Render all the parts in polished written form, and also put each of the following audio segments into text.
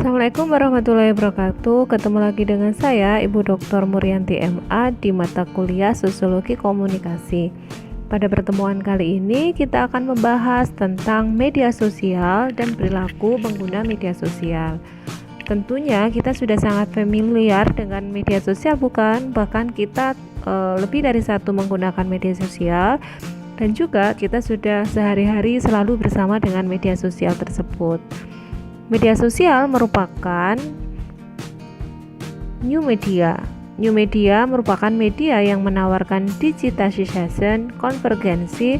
Assalamualaikum warahmatullahi wabarakatuh. Ketemu lagi dengan saya, Ibu Dr. Murianti MA di mata kuliah Sosiologi Komunikasi. Pada pertemuan kali ini kita akan membahas tentang media sosial dan perilaku pengguna media sosial. Tentunya kita sudah sangat familiar dengan media sosial, bukan? Bahkan kita lebih dari satu menggunakan media sosial, dan juga kita sudah sehari-hari selalu bersama dengan media sosial tersebut. Media sosial merupakan new media. New media merupakan media yang menawarkan digitization, konvergensi,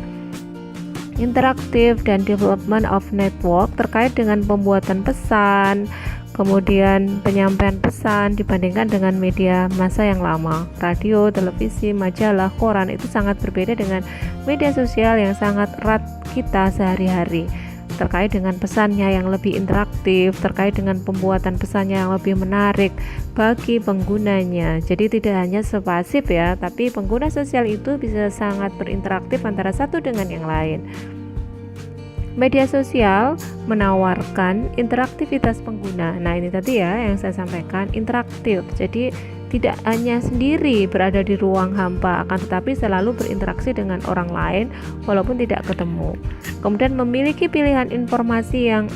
interaktif, dan development of network terkait dengan pembuatan pesan, kemudian penyampaian pesan dibandingkan dengan media massa yang lama. Radio, televisi, majalah, koran itu sangat berbeda dengan media sosial yang sangat erat kita sehari-hari, terkait dengan pesannya yang lebih interaktif, terkait dengan pembuatan pesannya yang lebih menarik bagi penggunanya. Jadi tidak hanya sepasif ya, tapi pengguna sosial itu bisa sangat berinteraktif antara satu dengan yang lain. Media sosial menawarkan interaktivitas pengguna. Nah, ini tadi ya yang saya sampaikan, interaktif. Jadi tidak hanya sendiri berada di ruang hampa, akan tetapi selalu berinteraksi dengan orang lain walaupun tidak ketemu. Kemudian memiliki pilihan informasi yang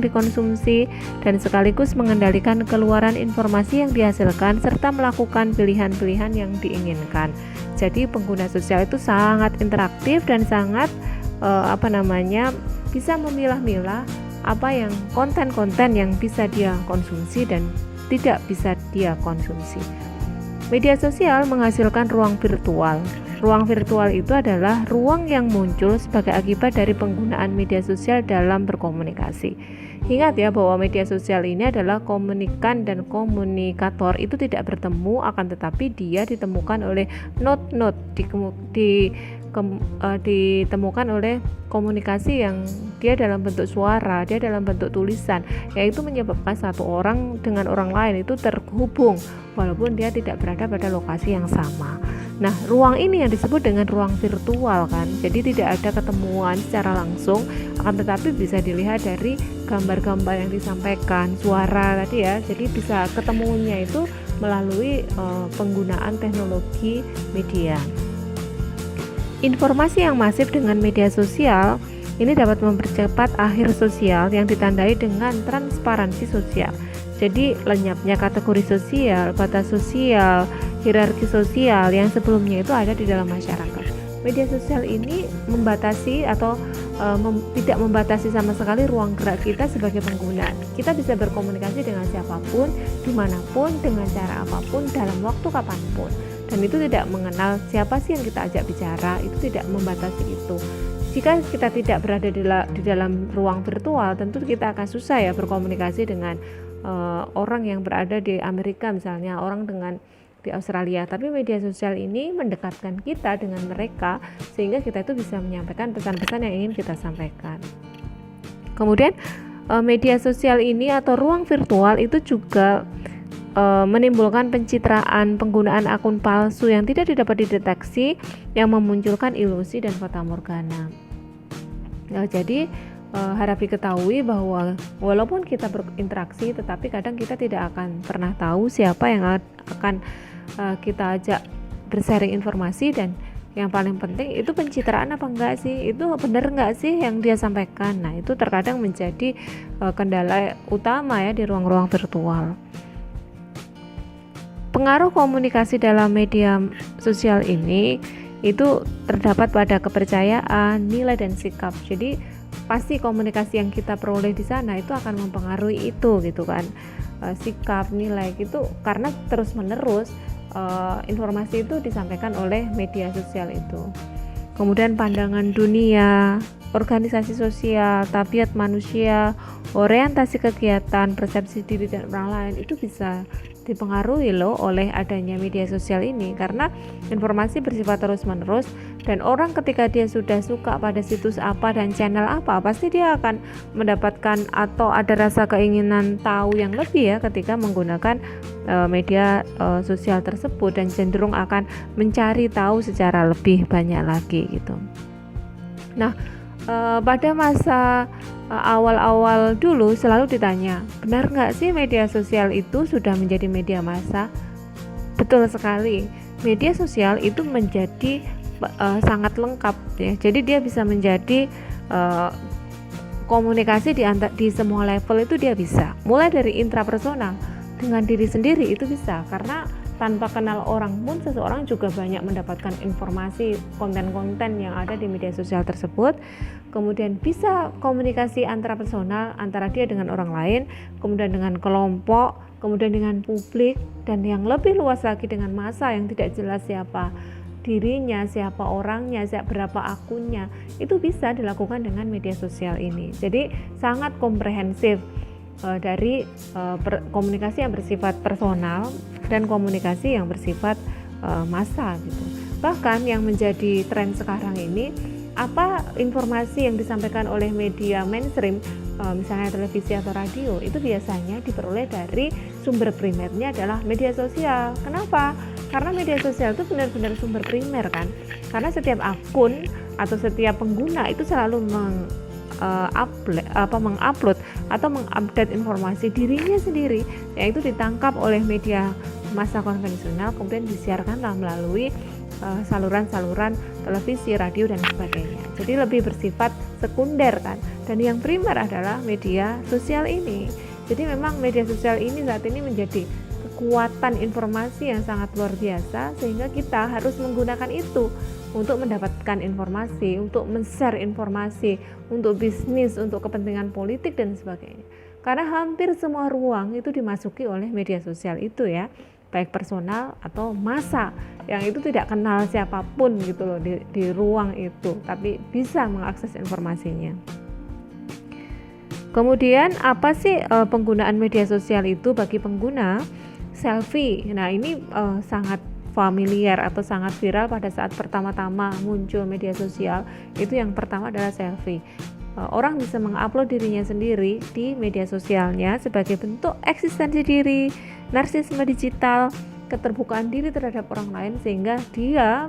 dikonsumsi dan sekaligus mengendalikan keluaran informasi yang dihasilkan serta melakukan pilihan-pilihan yang diinginkan. Jadi pengguna sosial itu sangat interaktif dan sangat bisa memilah-milah konten-konten yang bisa dia konsumsi dan tidak bisa dia konsumsi. Media sosial menghasilkan ruang virtual. Ruang virtual itu adalah ruang yang muncul sebagai akibat dari penggunaan media sosial dalam berkomunikasi. Ingat ya bahwa media sosial ini adalah komunikan dan komunikator itu tidak bertemu, akan tetapi dia ditemukan oleh node-node ditemukan oleh komunikasi yang dia dalam bentuk suara, dia dalam bentuk tulisan, yaitu menyebabkan satu orang dengan orang lain itu terhubung walaupun dia tidak berada pada lokasi yang sama. Nah, ruang ini yang disebut dengan ruang virtual kan. Jadi tidak ada ketemuan secara langsung, akan tetapi bisa dilihat dari gambar-gambar yang disampaikan, suara tadi ya. Jadi bisa ketemunya itu melalui penggunaan teknologi media. Informasi yang masif dengan media sosial ini dapat mempercepat akhir sosial yang ditandai dengan transparansi sosial. Jadi lenyapnya kategori sosial, batas sosial, hierarki sosial yang sebelumnya itu ada di dalam masyarakat. Media sosial ini membatasi atau tidak membatasi sama sekali ruang gerak kita sebagai pengguna. Kita bisa berkomunikasi dengan siapapun, dimanapun, dengan cara apapun, dalam waktu kapanpun. Dan itu tidak mengenal siapa sih yang kita ajak bicara, itu tidak membatasi itu. Jika kita tidak berada di dalam ruang virtual, tentu kita akan susah ya berkomunikasi dengan orang yang berada di Amerika misalnya, orang di Australia. Tapi media sosial ini mendekatkan kita dengan mereka sehingga kita itu bisa menyampaikan pesan-pesan yang ingin kita sampaikan. Kemudian media sosial ini atau ruang virtual itu juga menimbulkan pencitraan, penggunaan akun palsu yang tidak dapat dideteksi yang memunculkan ilusi dan fatamorgana. Jadi harap diketahui bahwa walaupun kita berinteraksi, tetapi kadang kita tidak akan pernah tahu siapa yang akan kita ajak bersharing informasi, dan yang paling penting itu pencitraan apa enggak sih, itu benar enggak sih yang dia sampaikan. Nah, itu terkadang menjadi kendala utama ya di ruang-ruang virtual. Pengaruh komunikasi dalam media sosial ini itu terdapat pada kepercayaan, nilai, dan sikap. Jadi pasti komunikasi yang kita peroleh di sana itu akan mempengaruhi itu gitu kan, sikap, nilai gitu, karena terus-menerus informasi itu disampaikan oleh media sosial itu. Kemudian pandangan dunia, organisasi sosial, tabiat manusia, orientasi kegiatan, persepsi diri dan orang lain itu bisa dipengaruhi loh oleh adanya media sosial ini, karena informasi bersifat terus-menerus dan orang ketika dia sudah suka pada situs apa dan channel apa, pasti dia akan mendapatkan atau ada rasa keinginan tahu yang lebih ya ketika menggunakan media sosial tersebut, dan cenderung akan mencari tahu secara lebih banyak lagi gitu. Nah, pada masa awal-awal dulu selalu ditanya, benar nggak sih media sosial itu sudah menjadi media massa? Betul sekali, media sosial itu menjadi sangat lengkap ya. Jadi dia bisa menjadi komunikasi di semua level, itu dia bisa. Mulai dari intrapersonal dengan diri sendiri itu bisa, karena tanpa kenal orang pun seseorang juga banyak mendapatkan informasi, konten-konten yang ada di media sosial tersebut. Kemudian bisa komunikasi antrapersonal antara dia dengan orang lain, kemudian dengan kelompok, kemudian dengan publik, dan yang lebih luas lagi dengan massa yang tidak jelas siapa dirinya, siapa orangnya, berapa akunnya. Itu bisa dilakukan dengan media sosial ini. Jadi sangat komprehensif dari komunikasi yang bersifat personal dan komunikasi yang bersifat massa gitu. Bahkan yang menjadi tren sekarang ini, apa informasi yang disampaikan oleh media mainstream, misalnya televisi atau radio, itu biasanya diperoleh dari sumber primernya adalah media sosial. Kenapa? Karena media sosial itu benar-benar sumber primer kan, karena setiap akun atau setiap pengguna itu selalu mengupload atau mengupdate informasi dirinya sendiri, yang itu ditangkap oleh media massa konvensional, kemudian disiarkanlah melalui saluran-saluran televisi, radio, dan sebagainya. Jadi lebih bersifat sekunder kan, dan yang primer adalah media sosial ini. Jadi memang media sosial ini saat ini menjadi kekuatan informasi yang sangat luar biasa, sehingga kita harus menggunakan itu untuk mendapatkan informasi, untuk men-share informasi, untuk bisnis, untuk kepentingan politik dan sebagainya. Karena hampir semua ruang itu dimasuki oleh media sosial itu ya, baik personal atau massa yang itu tidak kenal siapapun gitu loh di ruang itu, tapi bisa mengakses informasinya. Kemudian apa sih penggunaan media sosial itu bagi pengguna? Selfie. Nah, ini sangat familiar atau sangat viral pada saat pertama-tama muncul media sosial. Itu yang pertama adalah selfie. Orang bisa mengupload dirinya sendiri di media sosialnya sebagai bentuk eksistensi diri, narsisme digital, keterbukaan diri terhadap orang lain, sehingga dia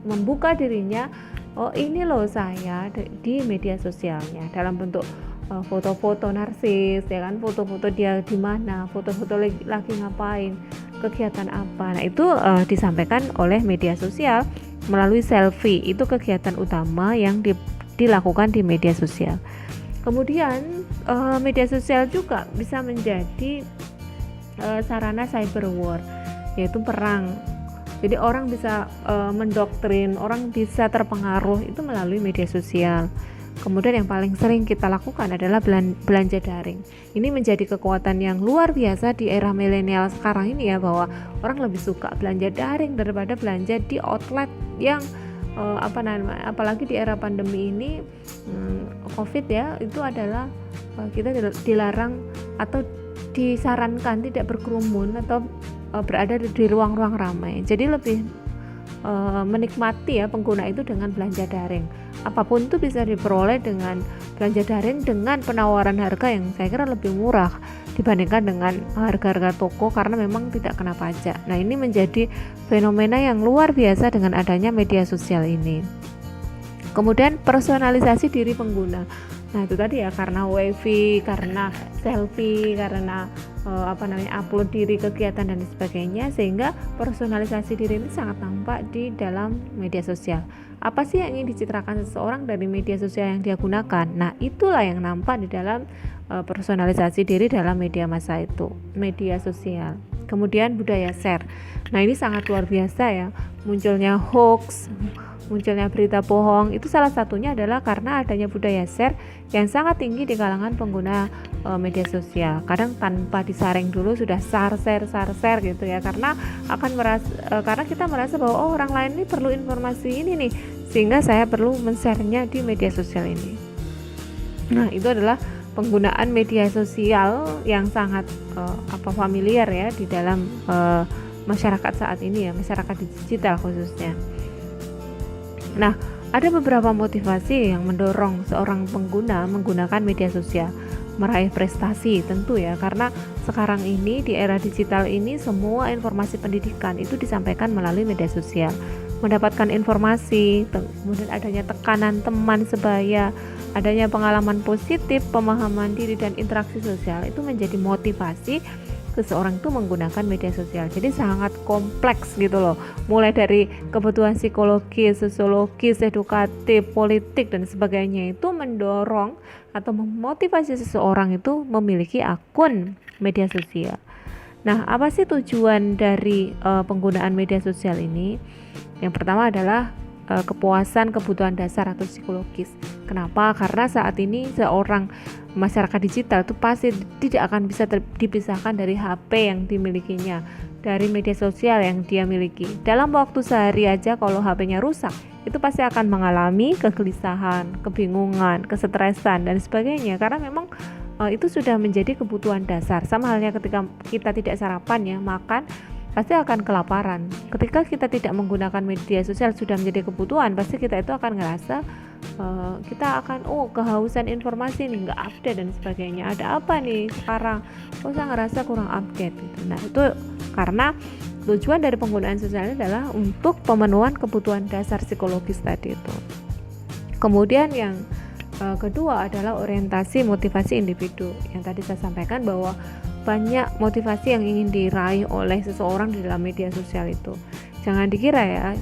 membuka dirinya, oh ini loh saya di media sosialnya, dalam bentuk foto-foto narsis ya kan, foto-foto dia di mana, foto-foto lagi ngapain, kegiatan apa. Nah itu disampaikan oleh media sosial melalui selfie. Itu kegiatan utama yang dilakukan di media sosial. Kemudian media sosial juga bisa menjadi sarana cyber war, yaitu perang. Jadi orang bisa mendoktrin, orang bisa terpengaruh itu melalui media sosial. Kemudian yang paling sering kita lakukan adalah belanja daring. Ini menjadi kekuatan yang luar biasa di era milenial sekarang ini ya, bahwa orang lebih suka belanja daring daripada belanja di outlet yang apalagi di era pandemi ini, COVID ya, itu adalah kita dilarang atau disarankan tidak berkerumun atau berada di ruang-ruang ramai. Jadi lebih menikmati ya pengguna itu dengan belanja daring. Apapun itu bisa diperoleh dengan belanja daring dengan penawaran harga yang saya kira lebih murah dibandingkan dengan harga-harga toko, karena memang tidak kena pajak. Nah ini menjadi fenomena yang luar biasa dengan adanya media sosial ini. Kemudian personalisasi diri pengguna. Nah itu tadi ya, karena wifi, karena selfie, karena upload diri, kegiatan dan sebagainya, sehingga personalisasi diri ini sangat nampak di dalam media sosial. Apa sih yang ingin dicitrakan seseorang dari media sosial yang dia gunakan? Nah itulah yang nampak di dalam personalisasi diri dalam media massa itu, media sosial. Kemudian budaya share. Nah ini sangat luar biasa ya, munculnya hoax, munculnya berita bohong, itu salah satunya adalah karena adanya budaya share yang sangat tinggi di kalangan pengguna media sosial. Kadang tanpa disaring dulu sudah share gitu ya, karena karena kita merasa bahwa oh orang lain ini perlu informasi ini nih, sehingga saya perlu men-share-nya di media sosial ini. Nah itu adalah penggunaan media sosial yang sangat familiar ya di dalam masyarakat saat ini ya, masyarakat digital khususnya. Nah, ada beberapa motivasi yang mendorong seorang pengguna menggunakan media sosial, meraih prestasi tentu ya, karena sekarang ini di era digital ini semua informasi pendidikan itu disampaikan melalui media sosial. mendapatkan informasi, kemudian adanya tekanan teman sebaya, adanya pengalaman positif, pemahaman diri dan interaksi sosial itu menjadi motivasi seseorang itu menggunakan media sosial. Jadi sangat kompleks gitu loh, mulai dari kebutuhan psikologis, sosiologis, edukatif, politik dan sebagainya itu mendorong atau memotivasi seseorang itu memiliki akun media sosial. Nah, apa sih tujuan dari penggunaan media sosial ini? Yang pertama adalah kepuasan kebutuhan dasar atau psikologis. Kenapa? Karena saat ini seorang masyarakat digital itu pasti tidak akan bisa dipisahkan dari HP yang dimilikinya, dari media sosial yang dia miliki. Dalam waktu sehari aja kalau HP-nya rusak, itu pasti akan mengalami kegelisahan, kebingungan, kesetresan dan sebagainya, karena memang itu sudah menjadi kebutuhan dasar. Sama halnya ketika kita tidak sarapan ya, makan pasti akan kelaparan. Ketika kita tidak menggunakan media sosial sudah menjadi kebutuhan, pasti kita itu akan ngerasa kita akan kehausan informasi nih, nggak update dan sebagainya. Ada apa nih sekarang? Saya ngerasa kurang update gitu. Nah, itu karena tujuan dari penggunaan sosial ini adalah untuk pemenuhan kebutuhan dasar psikologis tadi itu. Kemudian yang kedua adalah orientasi motivasi individu. Yang tadi saya sampaikan bahwa banyak motivasi yang ingin diraih oleh seseorang di dalam media sosial itu. Jangan dikira ya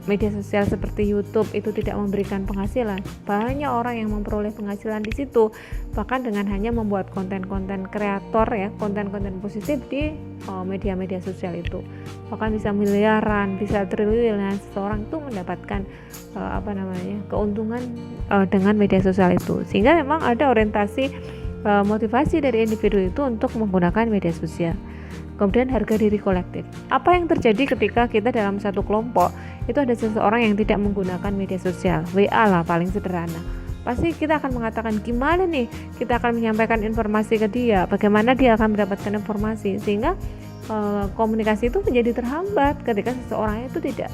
media sosial seperti YouTube itu tidak memberikan penghasilan. Banyak orang yang memperoleh penghasilan di situ, bahkan dengan hanya membuat konten-konten kreator ya, konten-konten positif di media-media sosial itu. Bahkan bisa miliaran, bisa triliunan seseorang itu mendapatkan keuntungan dengan media sosial itu. Sehingga memang ada orientasi motivasi dari individu itu untuk menggunakan media sosial. Kemudian harga diri kolektif. Apa yang terjadi ketika kita dalam satu kelompok itu ada seseorang yang tidak menggunakan media sosial, WA lah paling sederhana. Pasti kita akan mengatakan gimana nih kita akan menyampaikan informasi ke dia, bagaimana dia akan mendapatkan informasi, sehingga komunikasi itu menjadi terhambat ketika seseorang itu tidak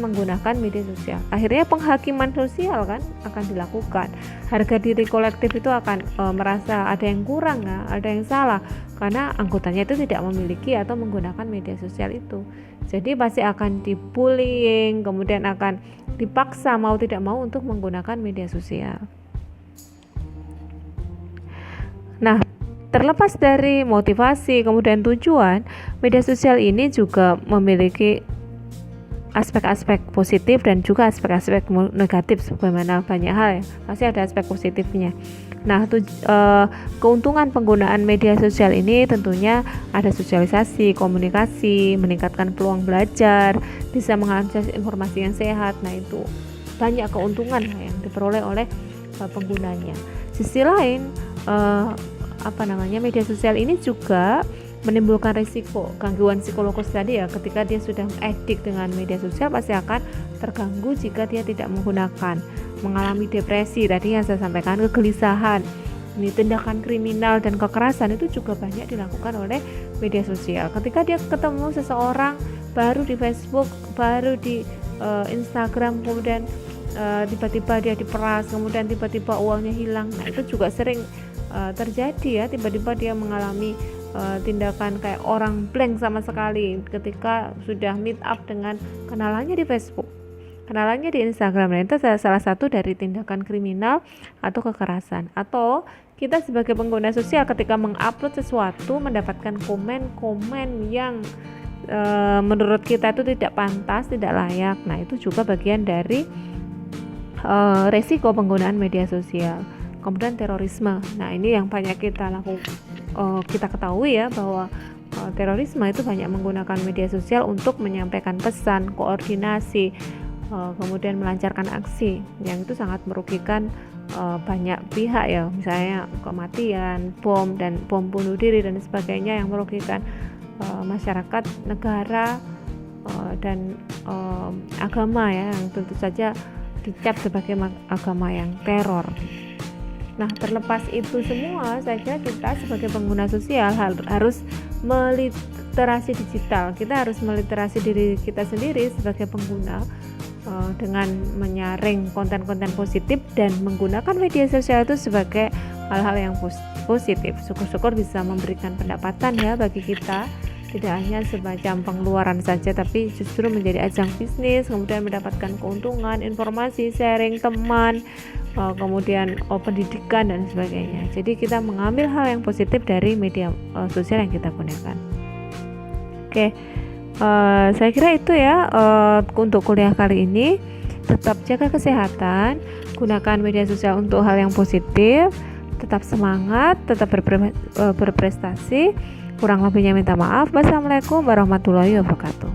menggunakan media sosial. Akhirnya penghakiman sosial kan akan dilakukan. Harga diri kolektif itu akan merasa ada yang kurang, ada yang salah karena anggotanya itu tidak memiliki atau menggunakan media sosial itu. Jadi pasti akan dibullying, kemudian akan dipaksa mau tidak mau untuk menggunakan media sosial. Nah, terlepas dari motivasi kemudian tujuan, media sosial ini juga memiliki aspek-aspek positif dan juga aspek-aspek negatif. Sebagaimana banyak hal ya, pasti ada aspek positifnya. Nah, keuntungan penggunaan media sosial ini tentunya ada sosialisasi, komunikasi, meningkatkan peluang belajar, bisa mengakses informasi yang sehat. Nah, itu banyak keuntungan yang diperoleh oleh penggunanya. Sisi lain, media sosial ini juga menimbulkan risiko gangguan psikologis tadi ya. Ketika dia sudah addict dengan media sosial pasti akan terganggu jika dia tidak menggunakan, mengalami depresi tadi yang saya sampaikan, kegelisahan. Ini tindakan kriminal dan kekerasan itu juga banyak dilakukan oleh media sosial. Ketika dia ketemu seseorang baru di Facebook, baru di Instagram, kemudian tiba-tiba dia diperas, kemudian tiba-tiba uangnya hilang. Nah, itu juga sering terjadi ya, tiba-tiba dia mengalami tindakan kayak orang blank sama sekali ketika sudah meet up dengan kenalannya di Facebook, kenalannya di Instagram. Nah, itu salah satu dari tindakan kriminal atau kekerasan. Atau kita sebagai pengguna sosial ketika mengupload sesuatu mendapatkan komen-komen yang menurut kita itu tidak pantas, tidak layak. Nah, itu juga bagian dari resiko penggunaan media sosial. Kemudian terorisme. Nah, ini yang banyak kita ketahui ya, bahwa terorisme itu banyak menggunakan media sosial untuk menyampaikan pesan, koordinasi, kemudian melancarkan aksi yang itu sangat merugikan banyak pihak ya, misalnya kematian, bom dan bom bunuh diri dan sebagainya yang merugikan masyarakat, negara dan agama ya, yang tentu saja dicap sebagai agama yang teror. Nah, terlepas itu semua, saya kira kita sebagai pengguna sosial harus meliterasi digital. Kita harus meliterasi diri kita sendiri sebagai pengguna dengan menyaring konten-konten positif dan menggunakan media sosial itu sebagai hal-hal yang positif. Syukur-syukur bisa memberikan pendapatan ya bagi kita tidak hanya semacam pengeluaran saja, tapi justru menjadi ajang bisnis, kemudian mendapatkan keuntungan, informasi, sharing teman, kemudian pendidikan dan sebagainya. Jadi kita mengambil hal yang positif dari media sosial yang kita gunakan. Oke, saya kira itu ya untuk kuliah kali ini. Tetap jaga kesehatan, gunakan media sosial untuk hal yang positif, tetap semangat, tetap berprestasi. Kurang lebihnya minta maaf. Wassalamualaikum warahmatullahi wabarakatuh.